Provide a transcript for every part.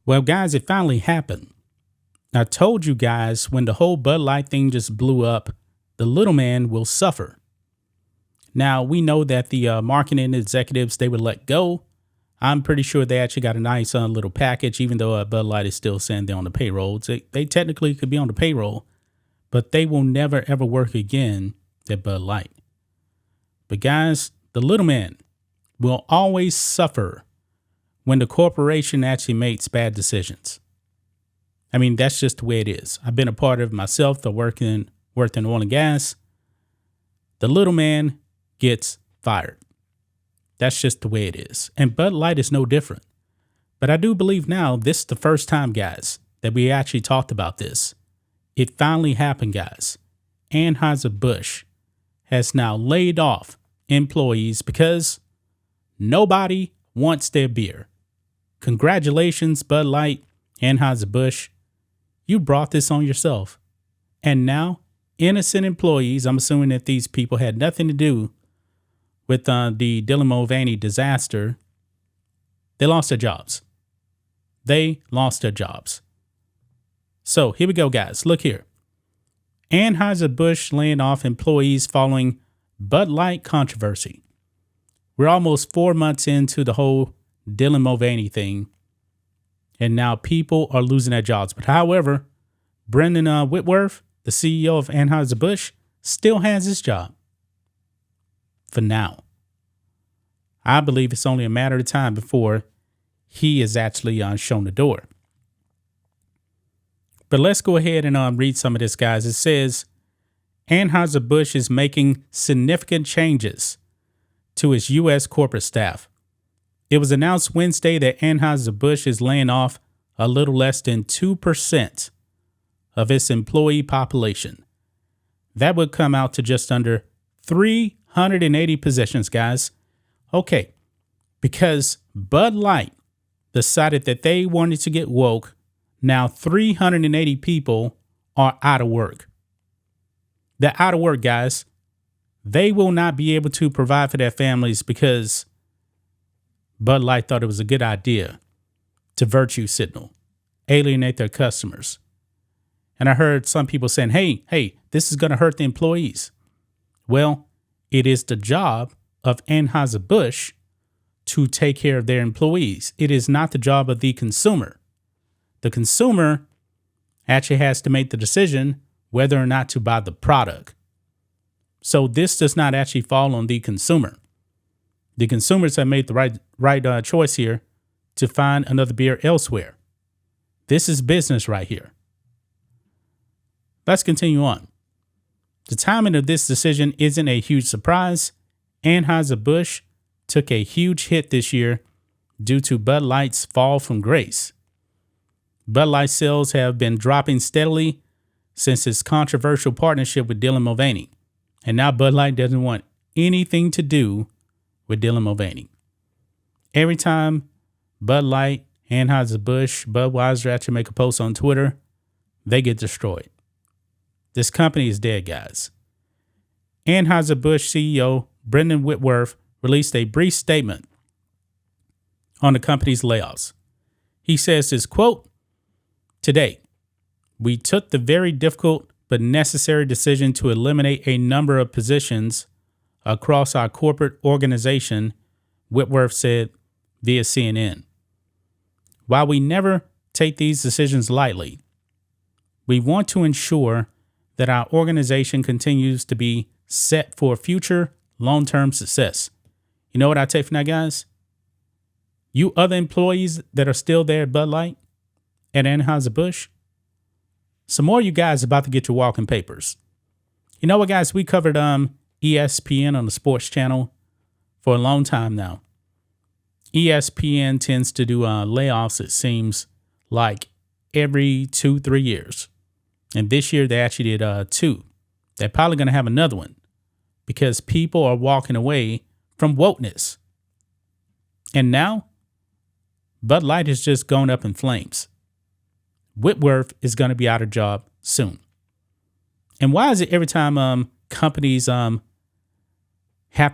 Well, guys, it finally happened. I told you guys when the whole Bud Light thing just blew up, the little man will suffer. Now, we know that the marketing executives, they were let go. I'm pretty sure they actually got a nice little package, even though Bud Light is still saying they're on the payroll. They technically could be on the payroll, but they will never, ever work again at Bud Light. But guys, the little man will always suffer when the corporation actually makes bad decisions. I mean, that's just the way it is. I've been a part of it myself, worked in oil and gas. The little man gets fired. That's just the way it is. And Bud Light is no different. But I do believe now this is the first time, guys, that we actually talked about this. It finally happened, guys. Anheuser-Busch has now laid off employees because nobody wants their beer. Congratulations, Bud Light, Anheuser-Busch. You brought this on yourself. And now, innocent employees, I'm assuming that these people had nothing to do with the Mulvaney disaster, they lost their jobs. They lost their jobs. So here we go, guys. Look here. Anheuser-Busch laying off employees following Bud Light controversy. We're almost 4 months into the whole Dylan Mulvaney thing, and now people are losing their jobs. But however, Brendan Whitworth, the CEO of Anheuser-Busch, still has his job. For now. I believe it's only a matter of time before he is actually shown the door. But let's go ahead and read some of this, guys. It says, Anheuser-Busch is making significant changes to its U.S. corporate staff. It was announced Wednesday that Anheuser-Busch is laying off a little less than 2% of its employee population. That would come out to just under 380 positions, guys. Okay, because Bud Light decided that they wanted to get woke, now 380 people are out of work. They're out of work, guys. They will not be able to provide for their families because Bud Light thought it was a good idea to virtue signal, alienate their customers. And I heard some people saying, hey, this is going to hurt the employees. Well, it is the job of Anheuser-Busch to take care of their employees. It is not the job of the consumer. The consumer actually has to make the decision whether or not to buy the product. So this does not actually fall on the consumer. The consumers have made the right choice here to find another beer elsewhere. This is business right here. Let's continue on. The timing of this decision isn't a huge surprise. Anheuser-Busch took a huge hit this year due to Bud Light's fall from grace. Bud Light sales have been dropping steadily since its controversial partnership with Dylan Mulvaney. And now Bud Light doesn't want anything to do with Dylan Mulvaney. Every time Bud Light, Anheuser-Busch, Budweiser actually make a post on Twitter, they get destroyed. This company is dead, guys. Anheuser-Busch CEO Brendan Whitworth released a brief statement on the company's layoffs. He says this, quote, "Today, we took the very difficult but necessary decision to eliminate a number of positions across our corporate organization," Whitworth said via CNN. "While we never take these decisions lightly, we want to ensure that our organization continues to be set for future long-term success." You know what I take from that, guys? You other employees that are still there at Bud Light and Anheuser-Busch, some more of you guys about to get your walking papers. You know what, guys? We covered ESPN on the sports channel for a long time now. ESPN tends to do layoffs, it seems like, every 2-3 years. And this year they actually did 2. They're probably going to have another one because people are walking away from wokeness. And now Bud Light has just gone up in flames. Whitworth is going to be out of job soon. And why is it every time companies have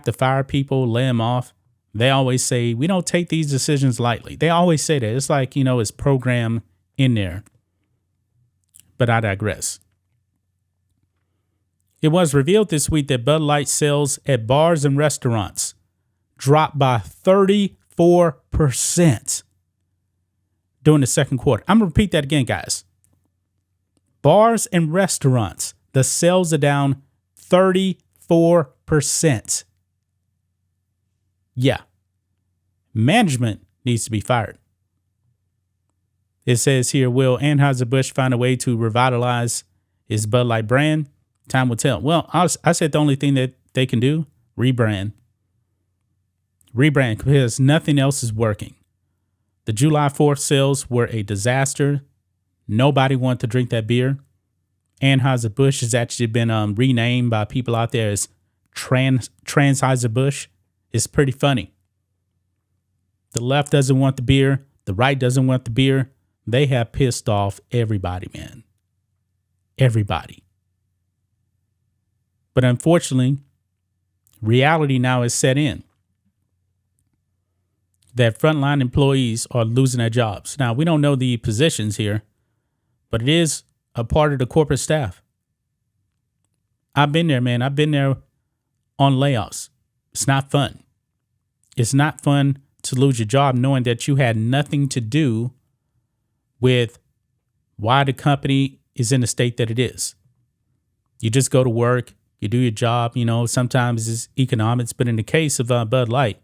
to fire people, lay them off, They always say, we don't take these decisions lightly. They always say that. It's like, it's programmed in there. But I digress. It was revealed this week that Bud Light sales at bars and restaurants dropped by 34% during the second quarter. I'm going to repeat that again, guys. Bars and restaurants, the sales are down 34%. Yeah. Management needs to be fired. It says here, will Anheuser-Busch find a way to revitalize its Bud Light brand? Time will tell. Well, I said the only thing that they can do, rebrand. Rebrand, because nothing else is working. The July 4th sales were a disaster. Nobody wanted to drink that beer. Anheuser-Busch has actually been renamed by people out there as Transheiser-Busch. It's pretty funny. The left doesn't want the beer. The right doesn't want the beer. They have pissed off everybody, man. Everybody. But unfortunately, reality now is set in that frontline employees are losing their jobs. Now, we don't know the positions here, but it is a part of the corporate staff. I've been there, man. I've been there on layoffs. It's not fun. It's not fun to lose your job knowing that you had nothing to do with why the company is in the state that it is. You just go to work, you do your job, sometimes it's economics, but in the case of Bud Light,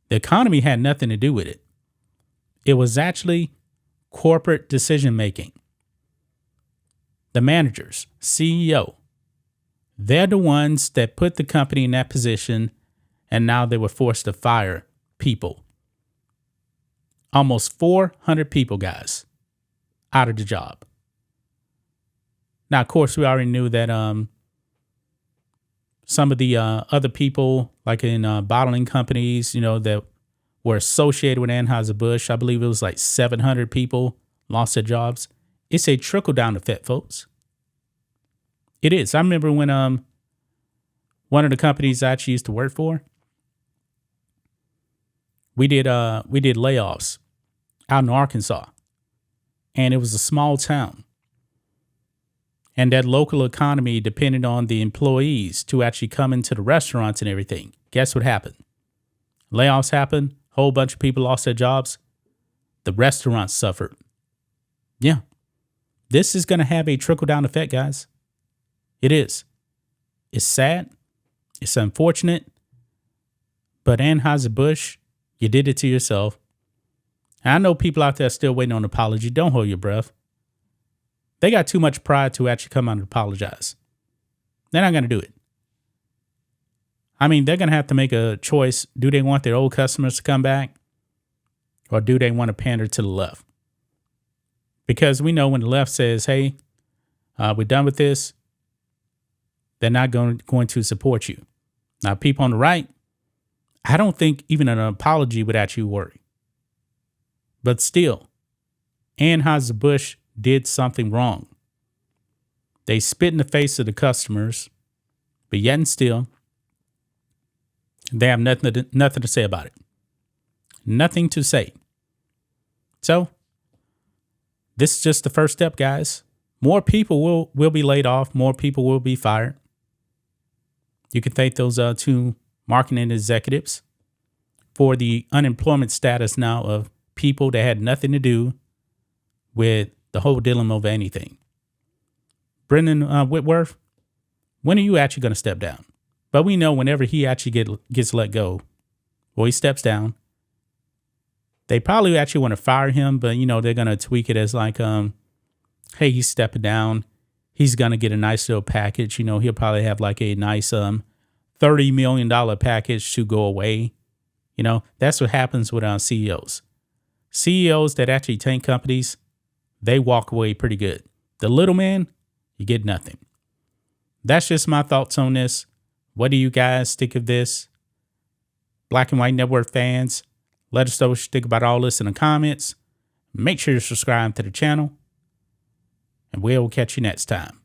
the economy had nothing to do with it. It was actually corporate decision making. The managers, CEO, they're the ones that put the company in that position, and now they were forced to fire people. Almost 400 people, guys, out of the job. Now, of course, we already knew that some of the other people, like in bottling companies, that were associated with Anheuser-Busch, I believe it was like 700 people lost their jobs. It's a trickle-down effect, folks. It is. I remember when one of the companies I actually used to work for, we did layoffs out in Arkansas, and it was a small town. And that local economy depended on the employees to actually come into the restaurants and everything. Guess what happened? Layoffs happened. A whole bunch of people lost their jobs. The restaurants suffered. Yeah. This is going to have a trickle-down effect, guys. It is. It's sad. It's unfortunate. But Anheuser-Busch, you did it to yourself. And I know people out there still waiting on an apology. Don't hold your breath. They got too much pride to actually come out and apologize. They're not going to do it. I mean, they're going to have to make a choice. Do they want their old customers to come back? Or do they want to pander to the left? Because we know when the left says, hey, we're done with this, they're not going to support you. Now, people on the right, I don't think even an apology would actually work. But still, Anheuser-Busch did something wrong. They spit in the face of the customers, but yet and still, they have nothing to say about it. Nothing to say. So, this is just the first step, guys. More people will be laid off. More people will be fired. You can thank those two marketing executives for the unemployment status now of people that had nothing to do with the whole dilemma of anything. Brendan Whitworth, when are you actually going to step down? But we know whenever he actually gets let go, or he steps down, they probably actually want to fire him, but they're going to tweak it as like, hey, he's stepping down. He's going to get a nice little package. He'll probably have like a nice $30 million package to go away. That's what happens with CEOs. CEOs that actually tank companies, they walk away pretty good. The little man, you get nothing. That's just my thoughts on this. What do you guys think of this? Black and White Network fans, let us know what you think about all this in the comments. Make sure you subscribe to the channel, and we'll catch you next time.